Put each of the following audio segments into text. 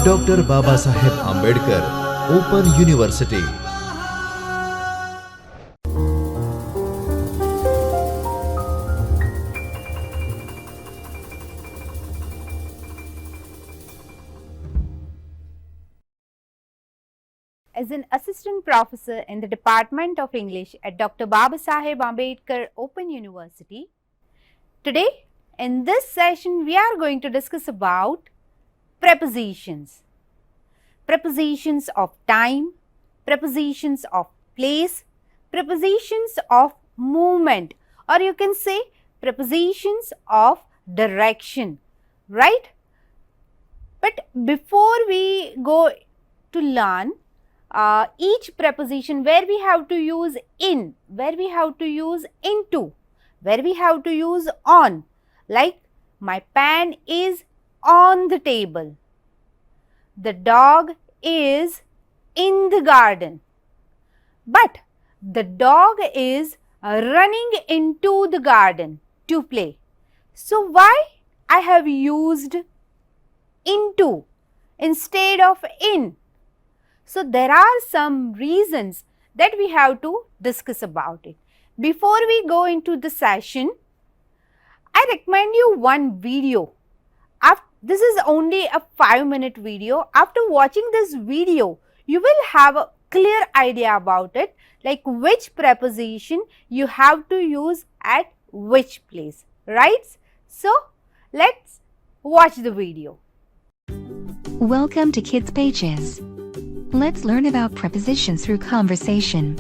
Dr. Babasaheb Ambedkar Open University. As an assistant professor in the Department of English at Dr. Babasaheb Ambedkar Open University, today in this session we are going to discuss about prepositions. Prepositions of time, prepositions of place, prepositions of movement, or you can say prepositions of direction, right? But before we go to learn each preposition, where we have to use in, where we have to use into, where we have to use on, like my pen is on the table, the dog is in the garden, but the dog is running into the garden to play. So why I have used into instead of in? So there are some reasons that we have to discuss about it. Before we go into the session, I recommend you one video. This is only a 5-minute video. After watching this video, you will have a clear idea about it, like which preposition you have to use at which place, right? So let's watch the video. Welcome to Kids Pages. Let's learn about prepositions through conversation.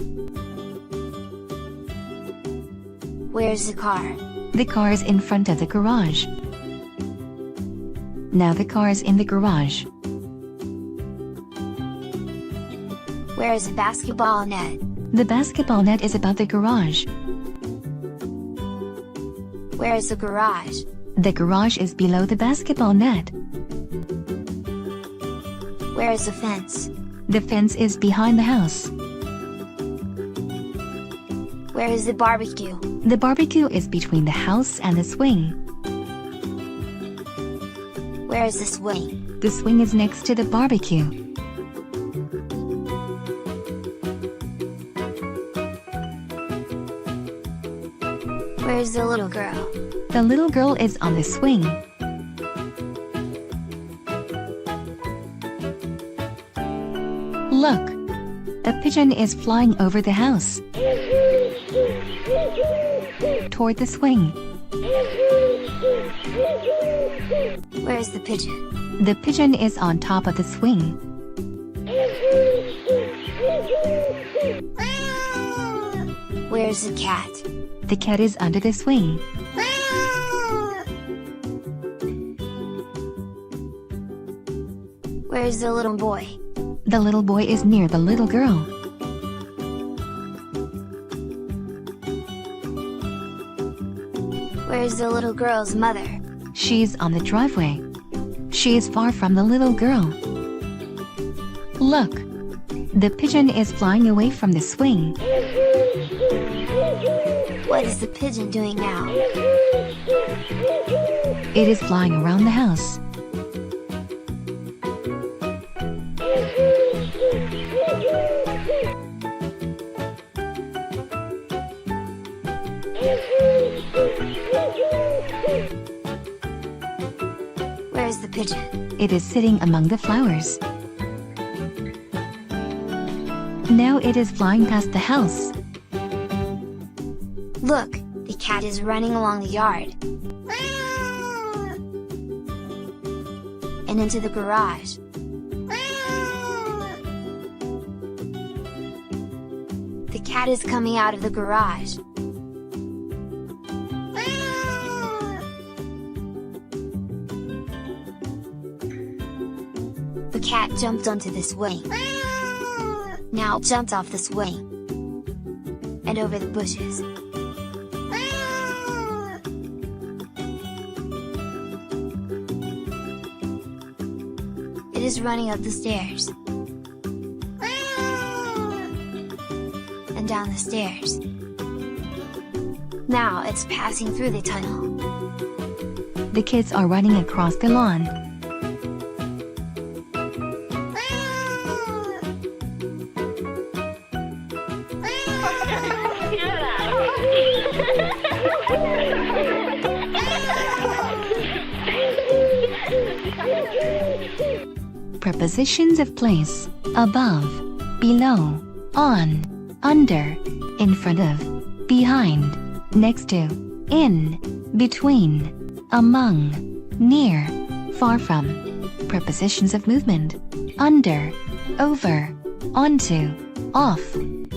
Where's the car? The car is in front of the garage. Now the car is in the garage. Where is the basketball net? The basketball net is above the garage. Where is the garage? The garage is below the basketball net. Where is the fence? The fence is behind the house. Where is the barbecue? The barbecue is between the house and the swing. Where is the swing? The swing is next to the barbecue. Where is the little girl? The little girl is on the swing. Look, a pigeon is flying over the house toward the swing. Where is the pigeon? The pigeon is on top of the swing. Where is the cat? The cat is under the swing. Where is the little boy? The little boy is near the little girl. Where is the little girl's mother? She's on the driveway. She is far from the little girl. Look, the pigeon is flying away from the swing. What is the pigeon doing now? It is flying around the house. Where is the pigeon? It is sitting among the flowers. Now it is flying past the house. Look, the cat is running along the yard and into the garage. The cat is coming out of the garage. The cat jumped onto the swing. Now jumped off the swing and over the bushes. It is running up the stairs and down the stairs. Now it's passing through the tunnel. The kids are running across the lawn. Prepositions of place: above, below, on, under, in front of, behind, next to, in, between, among, near, far from. Prepositions of movement: under, over, onto, off,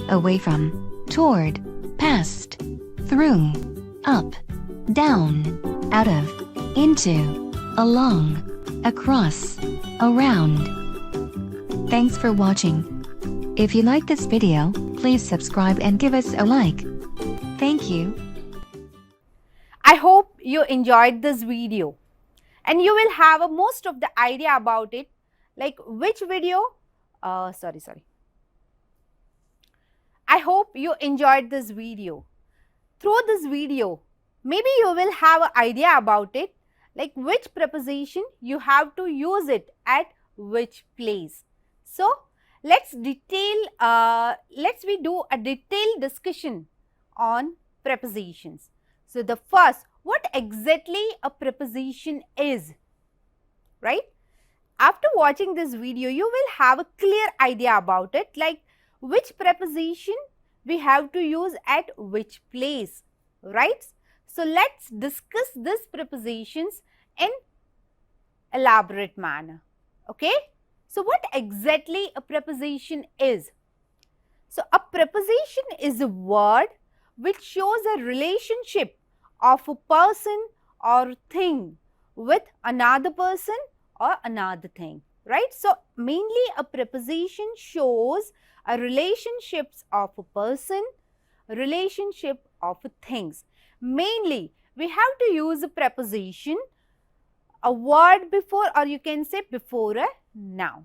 away from, toward, past, through, up, down, out of, into, along, across, around. Thanks for watching. If you like this video, please subscribe and give us a like. Thank you. I hope you enjoyed this video and you will have most of the idea about it, like which video, sorry. I hope you enjoyed this video. Through this video, maybe you will have an idea about it, like which preposition you have to use it at which place. So, let's we do a detailed discussion on prepositions. So, the first, what exactly a preposition is, right? After watching this video, you will have a clear idea about it, like which preposition we have to use at which place, right? So, let's discuss these prepositions in elaborate manner, okay? So, what exactly a preposition is? So, a preposition is a word which shows a relationship of a person or thing with another person or another thing, right? So, mainly a preposition shows a relationships of a person, relationship of things. Mainly, we have to use a preposition, a word before, or you can say before a noun.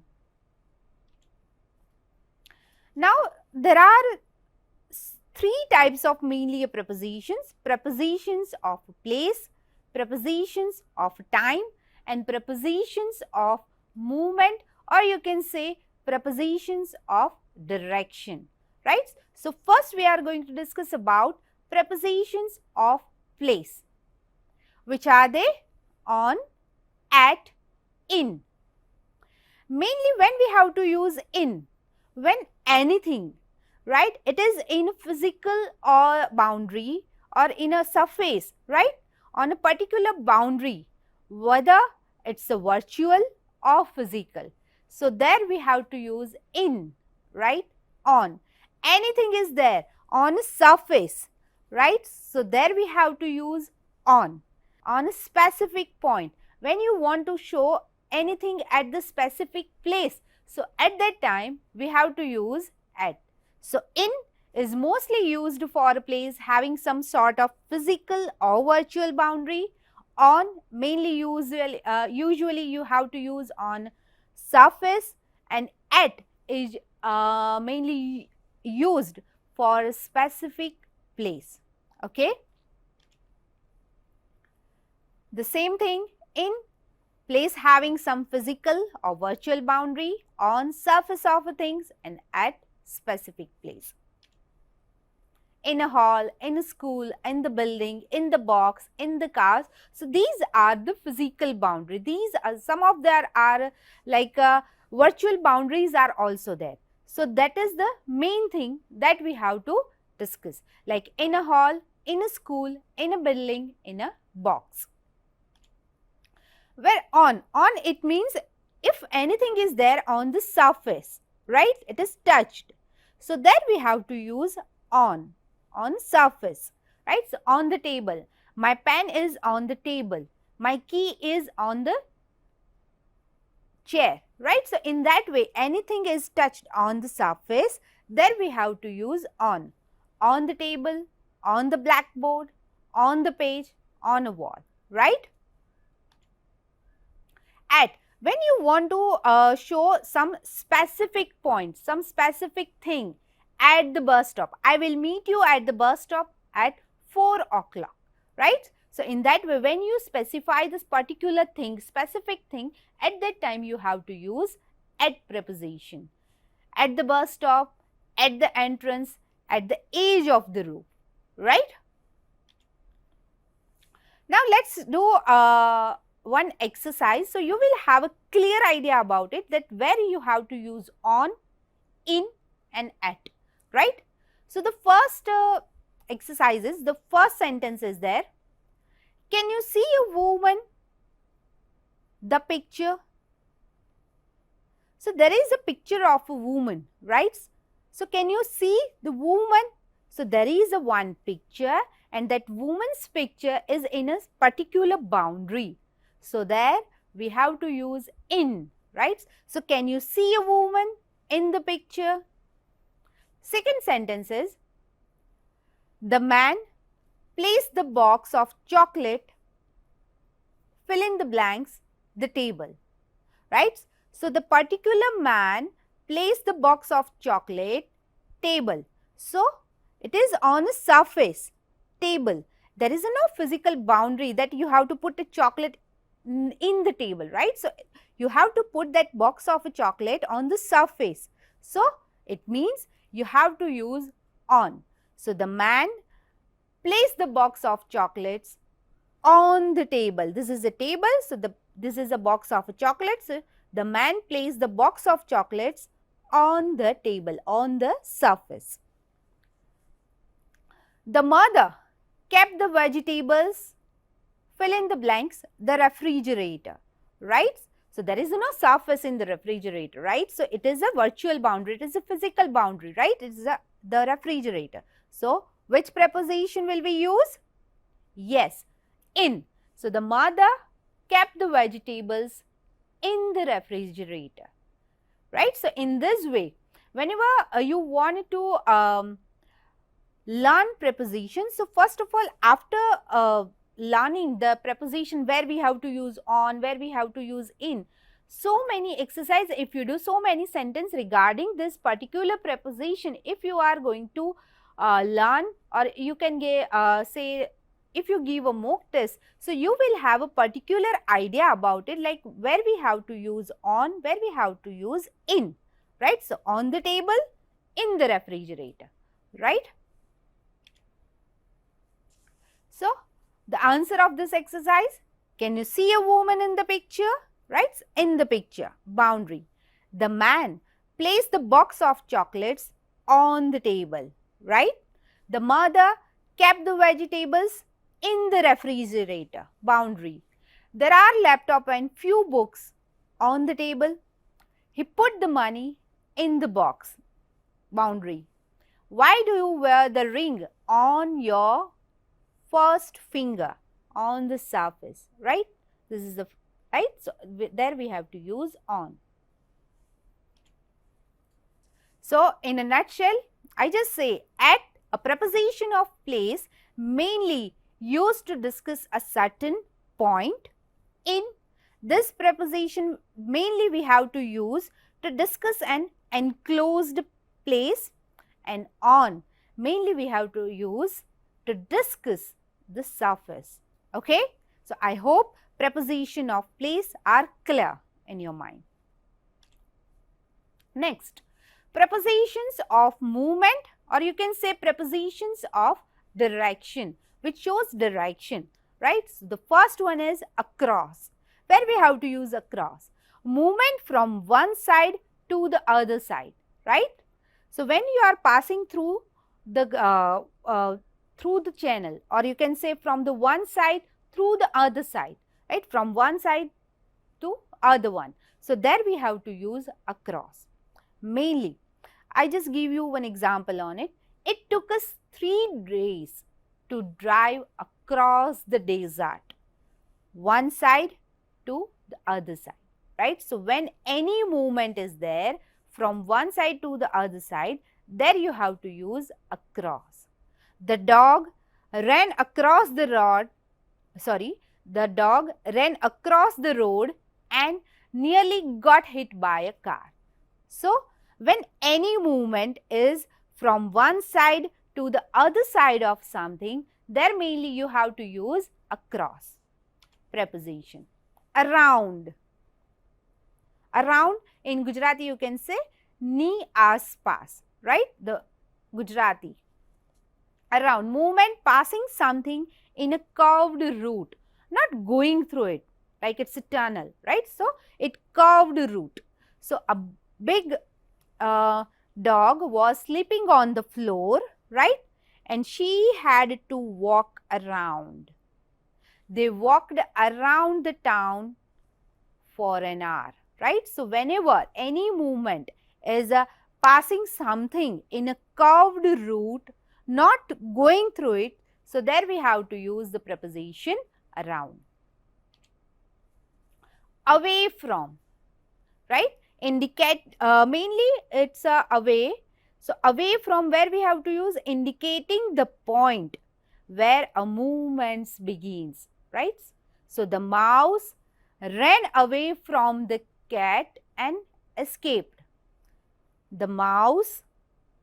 Now, there are three types of mainly prepositions: prepositions of place, prepositions of time, and prepositions of movement, or you can say prepositions of direction, right? So, first we are going to discuss about prepositions of place. Which are they? On, at, in. Mainly when we have to use in, when anything, right, it is in physical or boundary or in a surface, right, on a particular boundary, whether it's a virtual or physical. So, there we have to use in, right, on. Anything is there on a surface, right. So, there we have to use on a specific point. When you want to show anything at the specific place, so at that time we have to use at. So, in is mostly used for a place having some sort of physical or virtual boundary. On mainly usually you have to use on surface, and at is mainly used for a specific place, okay. The same thing, in place having some physical or virtual boundary, on surface of things, and at specific place. In a hall, in a school, in the building, in the box, in the cars. So, these are the physical boundary. These are some of there are like virtual boundaries are also there. So, that is the main thing that we have to discuss, like in a hall, in a school, in a building, in a box. Where on it means if anything is there on the surface, right, it is touched. So, there we have to use on surface, right. So, on the table, my pen is on the table, my key is on the chair, right. So, in that way anything is touched on the surface, there we have to use on the table, on the blackboard, on the page, on a wall, right. At, when you want to show some specific point, some specific thing at the bus stop, I will meet you at the bus stop at 4 o'clock, right. So, in that way when you specify this particular thing, specific thing, at that time you have to use at preposition. At the bus stop, at the entrance, at the edge of the roof, right. Now, let's do one exercise, so you will have a clear idea about it, that where you have to use on, in and at, right? So the first exercise is, the first sentence is there. Can you see a woman? The picture. So there is a picture of a woman, right? So can you see the woman? So there is a one picture, and that woman's picture is in a particular boundary. So there we have to use in, right? So can you see a woman in the picture? Second sentence is, the man placed the box of chocolate, fill in the blanks, the table, right? So the particular man placed the box of chocolate, table. So it is on a surface, table. There is no physical boundary that you have to put a chocolate in the table, right? So you have to put that box of a chocolate on the surface. So it means you have to use on. So the man placed the box of chocolates on the table. This is a table, so this is a box of chocolates. So the man placed the box of chocolates on the table, on the surface. The mother kept the vegetables, fill in the blanks, the refrigerator, right? So there is no surface in the refrigerator, right? So it is a virtual boundary, it is a physical boundary, right? It is the refrigerator. So which preposition will we use? Yes, in. So the mother kept the vegetables in the refrigerator, right? So in this way, whenever you want to learn prepositions, so first of all, after learning the preposition where we have to use on, where we have to use in, so many exercise, if you do so many sentence regarding this particular preposition, if you are going to learn, or you can get say, if you give a mock test, so you will have a particular idea about it, like where we have to use on, where we have to use in, right? So on the table, in the refrigerator, right? So the answer of this exercise, can you see a woman in the picture? Right? In the picture, boundary. The man placed the box of chocolates on the table, right? The mother kept the vegetables in the refrigerator, boundary. There are laptop and few books on the table. He put the money in the box, boundary. Why do you wear the ring on your first finger, on the surface, right? This is the, right? So there we have to use on. So in a nutshell, I just say, at, a preposition of place, mainly used to discuss a certain point. In, this preposition mainly we have to use to discuss an enclosed place, and on, mainly we have to use to discuss the surface. Okay? So I hope preposition of place are clear in your mind. Next, prepositions of movement, or you can say prepositions of direction, which shows direction, right? So the first one is across, where we have to use across. Movement from one side to the other side, right? So when you are passing through the channel, or you can say from the one side through the other side, right? From one side to other one. So there we have to use across. Mainly, I just give you one example on it. It took us 3 days to drive across the desert, one side to the other side, right? So when any movement is there from one side to the other side, there you have to use across. The dog ran across the road, the dog ran across the road and nearly got hit by a car. So when any movement is from one side to the other side of something, there mainly you have to use across preposition. Around. Around, in Gujarati you can say ni aspas, right? The Gujarati. Around, movement passing something in a curved route, not going through it, like it's a tunnel, right? So it curved route. So a big dog was sleeping on the floor, right? And she had to walk around. They walked around the town for an hour, right? So whenever any movement is passing something in a curved route, not going through it, so there we have to use the preposition around. Away from, right? Indicate, mainly it's away. So away from, where we have to use indicating the point where a movement begins, right? So the mouse ran away from the cat and escaped. The mouse,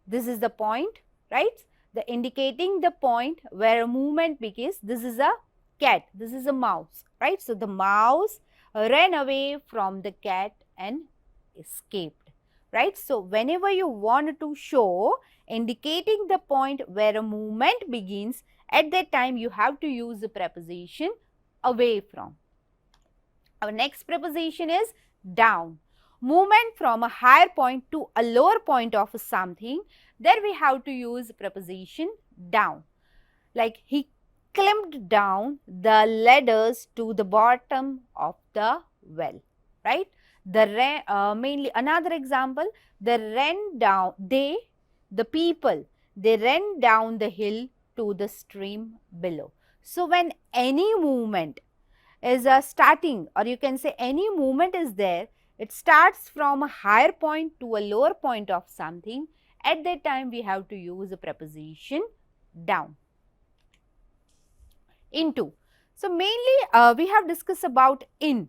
this is the point, right? The indicating the point where a movement begins. This is a cat, this is a mouse, right? So the mouse ran away from the cat and escaped, right? So whenever you want to show indicating the point where a movement begins, at that time you have to use the preposition away from. Our next preposition is down. Movement from a higher point to a lower point of something, there we have to use preposition down. Like he climbed down the ladders to the bottom of the well, right? Mainly another example, the people ran down the hill to the stream below. So when any movement is starting, or you can say any movement is there, it starts from a higher point to a lower point of something. At that time we have to use a preposition down. Into. So mainly we have discussed about in.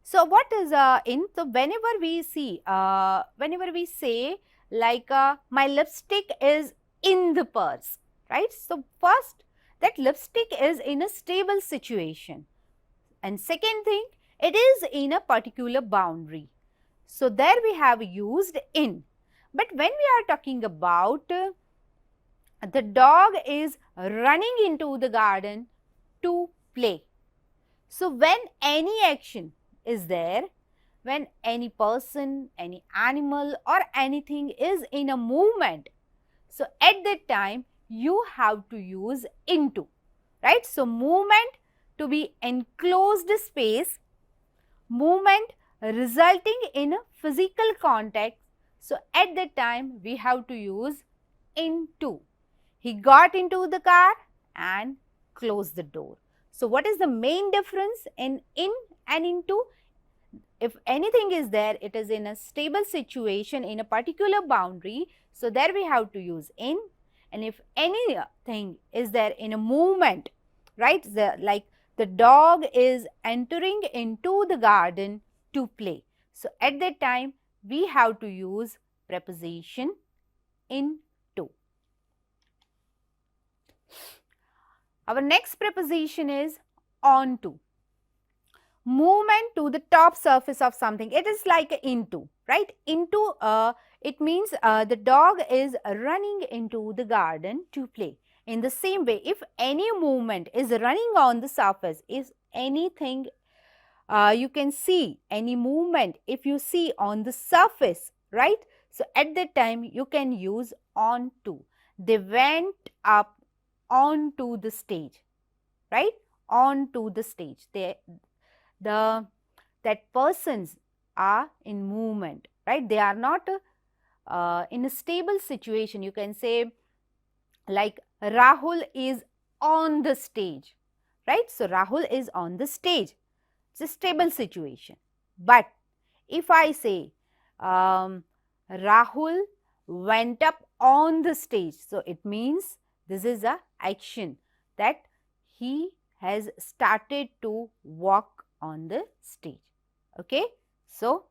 So what is in? So whenever we see, whenever we say like my lipstick is in the purse, right? So first, that lipstick is in a stable situation. And second thing, it is in a particular boundary. So there we have used in. But when we are talking about the dog is running into the garden to play. So when any action is there, when any person, any animal or anything is in a movement, so at that time you have to use into, right? So movement to be enclosed space, movement resulting in a physical contact. So at that time we have to use into. He got into the car and closed the door. So what is the main difference in and into? If anything is there, it is in a stable situation in a particular boundary. So there we have to use in. And if anything is there in a movement, right? Like the dog is entering into the garden to play. So at that time we have to use preposition into. Our next preposition is onto. Movement to the top surface of something. It is like into, right? Into, it means the dog is running into the garden to play. In the same way, if any movement is running on the surface, if anything you can see, any movement if you see on the surface, right? So at that time you can use onto. They went up onto the stage, right? Onto the stage. That persons are in movement, right? They are not in a stable situation. You can say like Rahul is on the stage, right? So Rahul is on the stage. It's a stable situation. But if I say Rahul went up on the stage, so it means this is a action that he has started to walk on the stage. Okay, so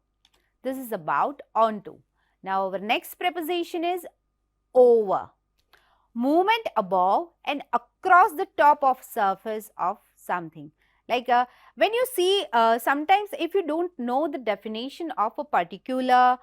this is about onto. Now our next preposition is over. Movement above and across the top of surface of something. Like when you see sometimes if you don't know the definition of a particular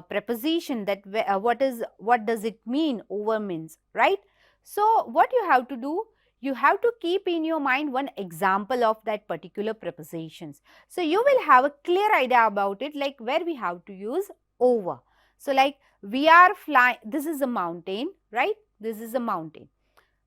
preposition, that what does it mean, over means, right? So what you have to do, you have to keep in your mind one example of that particular prepositions. So you will have a clear idea about it, like where we have to use over. So like we are flying, this is a mountain, right? This is a mountain.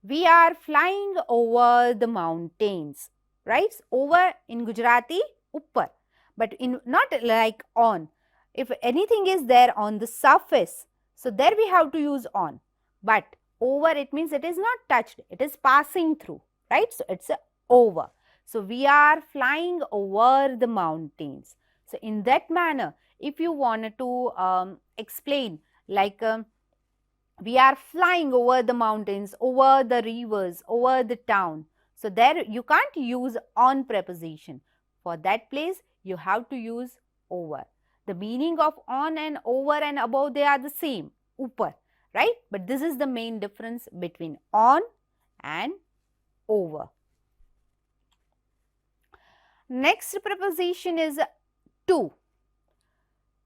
We are flying over the mountains, right? Over in Gujarati, uppar, but in not like on. If anything is there on the surface, so there we have to use on. But over, it means it is not touched, it is passing through, right? So it's a over. So we are flying over the mountains. So in that manner, if you wanted to explain like we are flying over the mountains, over the rivers, over the town. So there you can't use on preposition. For that place, you have to use over. The meaning of on and over and above, they are the same, upar, right? But this is the main difference between on and over. Next preposition is to.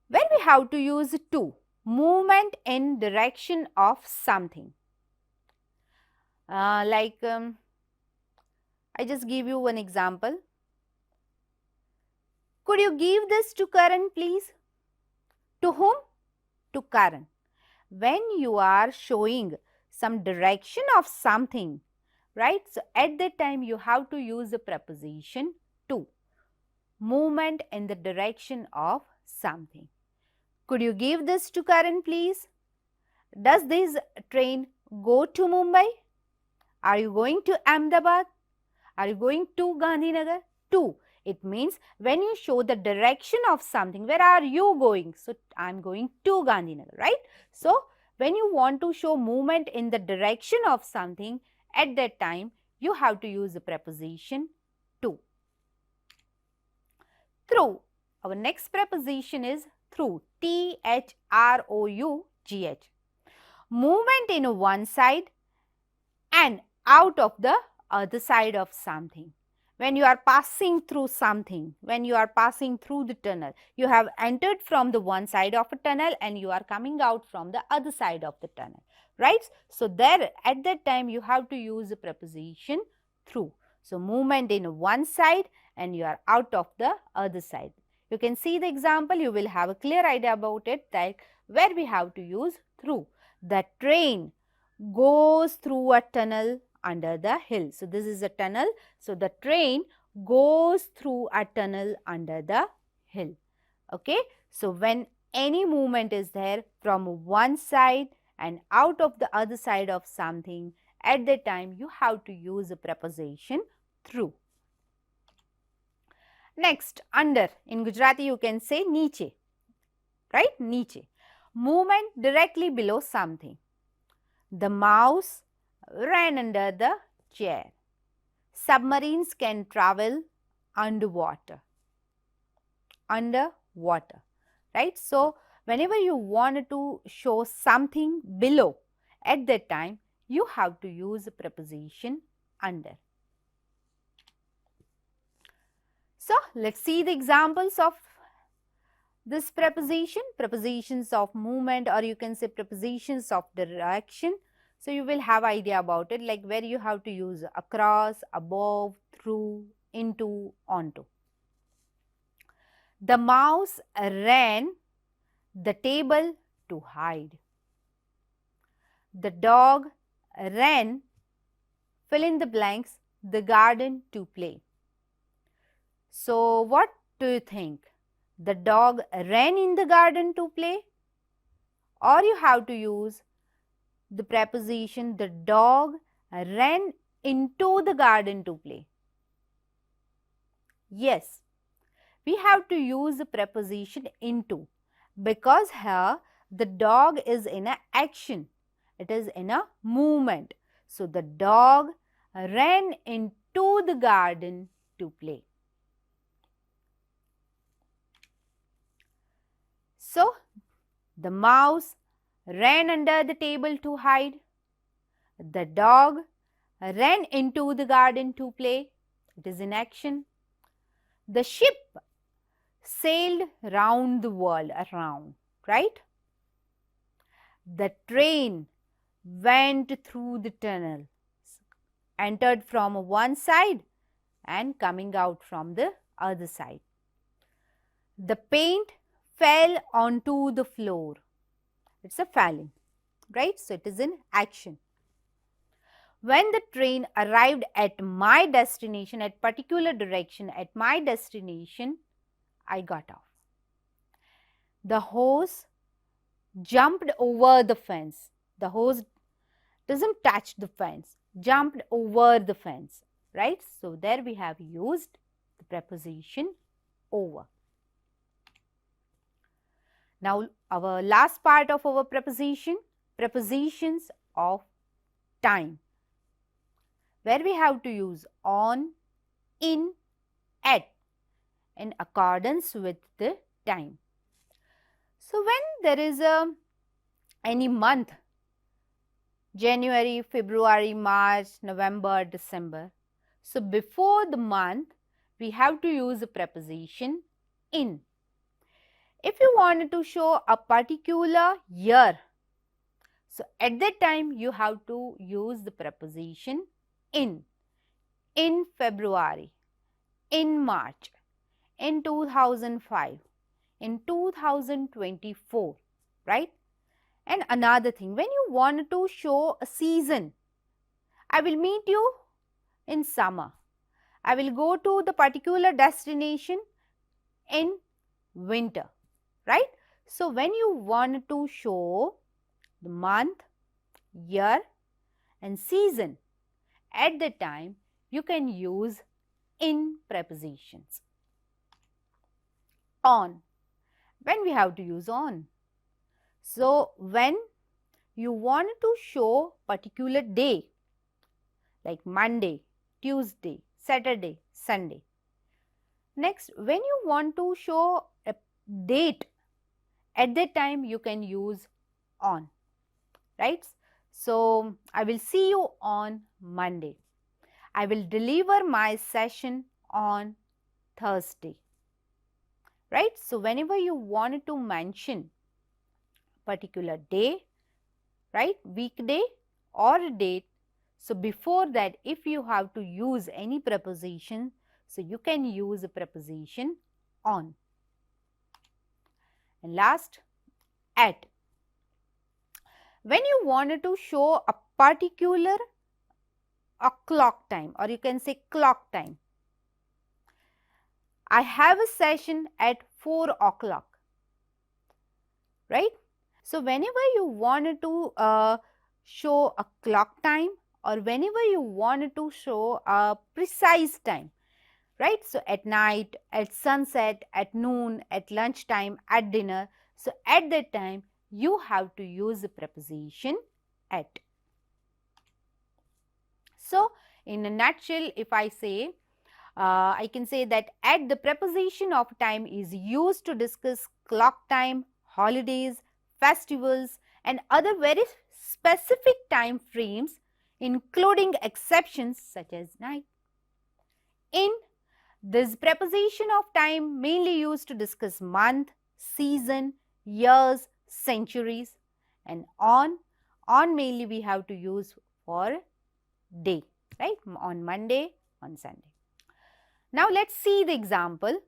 When we have to use to, movement in direction of something. I just give you one example. Could you give this to Karan, please? To whom? To Karan. When you are showing some direction of something, right? So at that time you have to use the preposition to. Movement in the direction of something. Could you give this to Karan, please? Does this train go to Mumbai? Are you going to Ahmedabad? Are you going to Gandhinagar? To. It means when you show the direction of something, where are you going? So, I am going to Gandhinagar, right? So, when you want to show movement in the direction of something, at that time, you have to use the preposition to. Through. Our next preposition is through. T-H-R-O-U-G-H. Movement in one side and out of the other side of something. When you are passing through something, when you are passing through the tunnel, you have entered from the one side of a tunnel and you are coming out from the other side of the tunnel, right? So, there at that time you have to use the preposition through. So, movement in one side and you are out of the other side. You can see the example, you will have a clear idea about it, that where we have to use through. The train goes through a tunnel under the hill. So, this is a tunnel. So, the train goes through a tunnel under the hill. Okay. So, when any movement is there from one side and out of the other side of something, at that time you have to use the preposition through. Next, under. In Gujarati you can say niche, right? Niche. Movement directly below something. The mouse ran under the chair. Submarines can travel underwater. Underwater, right? So, whenever you want to show something below, at that time you have to use the preposition under. So, let us see the examples of this preposition, prepositions of movement, or you can say prepositions of direction. So, you will have idea about it, like where you have to use across, above, through, into, onto. The mouse ran the table to hide. The dog ran, fill in the blanks, the garden to play. So, what do you think? The dog ran in the garden to play? Or you have to use the preposition the dog ran into the garden to play. Yes, we have to use the preposition into, because here the dog is in a action. It is in a movement. So, the dog ran into the garden to play. So, the mouse ran under the table to hide. The dog ran into the garden to play. It is in action. The ship sailed round the world around, right? The train went through the tunnel. entered from one side and coming out from the other side. The paint fell onto the floor. It's a falling, right? So, it is in action. When the train arrived at my destination, at particular direction, at my destination, I got off. The horse jumped over the fence. The horse doesn't touch the fence, jumped over the fence, right? So, there we have used the preposition over. Now, our last part of our preposition, prepositions of time, where we have to use on, in, at in accordance with the time. So, when there is any month, January, February, March, November, December. So, before the month, we have to use a preposition in. If you wanted to show a particular year, so at that time you have to use the preposition in February, in March, in 2005, in 2024, right? And another thing, when you want to show a season, I will meet you in summer. I will go to the particular destination in winter, right? So, when you want to show the month, year and season, at that time you can use in prepositions. On, when we have to use on? So, when you want to show particular day like Monday, Tuesday, Saturday, Sunday. Next, when you want to show a date, at that time you can use on, right? So, I will see you on Monday. I will deliver my session on Thursday, right? So, whenever you wanted to mention particular day, right, weekday or a date, so before that if you have to use any preposition, so you can use a preposition on. And last, at. When you wanted to show a particular clock time, or you can say clock time, I have a session at 4 o'clock, right? So, whenever you wanted to show a clock time, or whenever you wanted to show a precise time, right? So, at night, at sunset, at noon, at lunchtime, at dinner. So, at that time you have to use the preposition at. So, in a nutshell, if I say, I can say that at, the preposition of time is used to discuss clock time, holidays, festivals and other very specific time frames, including exceptions such as night. In, this preposition of time mainly used to discuss month, season, years, centuries, and on mainly we have to use for day, right? On Monday, on Sunday. Now, let us see the example.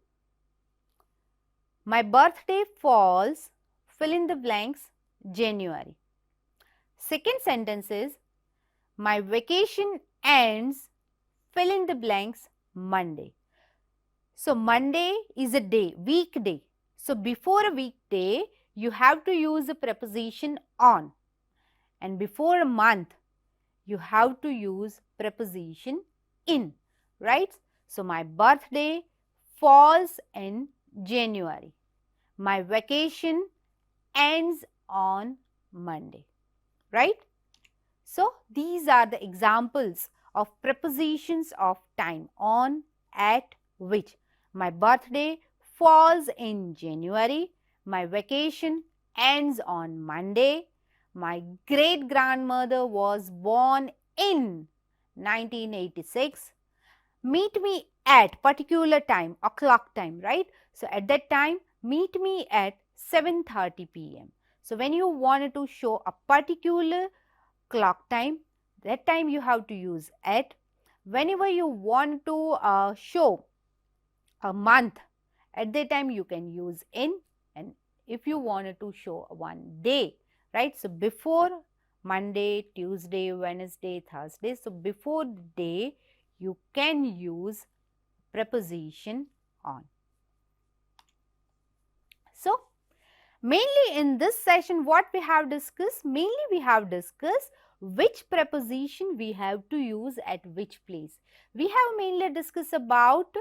My birthday falls, fill in the blanks, January. Second sentence is, my vacation ends, fill in the blanks, Monday. So, Monday is a day, weekday. So, before a weekday, you have to use a preposition on, and before a month, you have to use preposition in, right? So, my birthday falls in January. My vacation ends on Monday, right? So, these are the examples of prepositions of time: on, at, which. My birthday falls in January. My vacation ends on Monday. My great grandmother was born in 1986. Meet me at particular time, or clock time, right? So, at that time, meet me at 7:30 p.m. So, when you wanted to show a particular clock time, that time you have to use at. Whenever you want to show a month, at that time you can use in. And if you wanted to show one day, right? So before Monday, Tuesday, Wednesday, Thursday. So before the day, you can use preposition on. So mainly in this session, what we have discussed? Mainly we have discussed which preposition we have to use at which place. We have mainly discussed about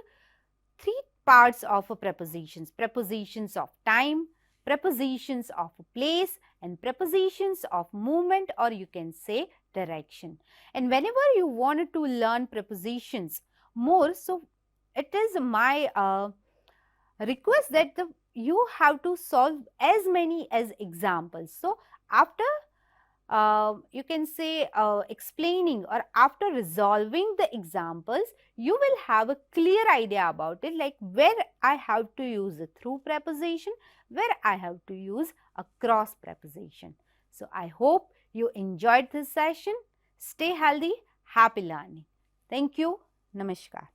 three parts of a prepositions. Prepositions of time, prepositions of place, and prepositions of movement, or you can say direction. And whenever you wanted to learn prepositions more, so it is my request that you have to solve as many as examples. So after you can say explaining, or after resolving the examples, you will have a clear idea about it, like where I have to use a through preposition, where I have to use a cross preposition. So I hope you enjoyed this session. Stay healthy, happy learning. Thank you. Namaskar.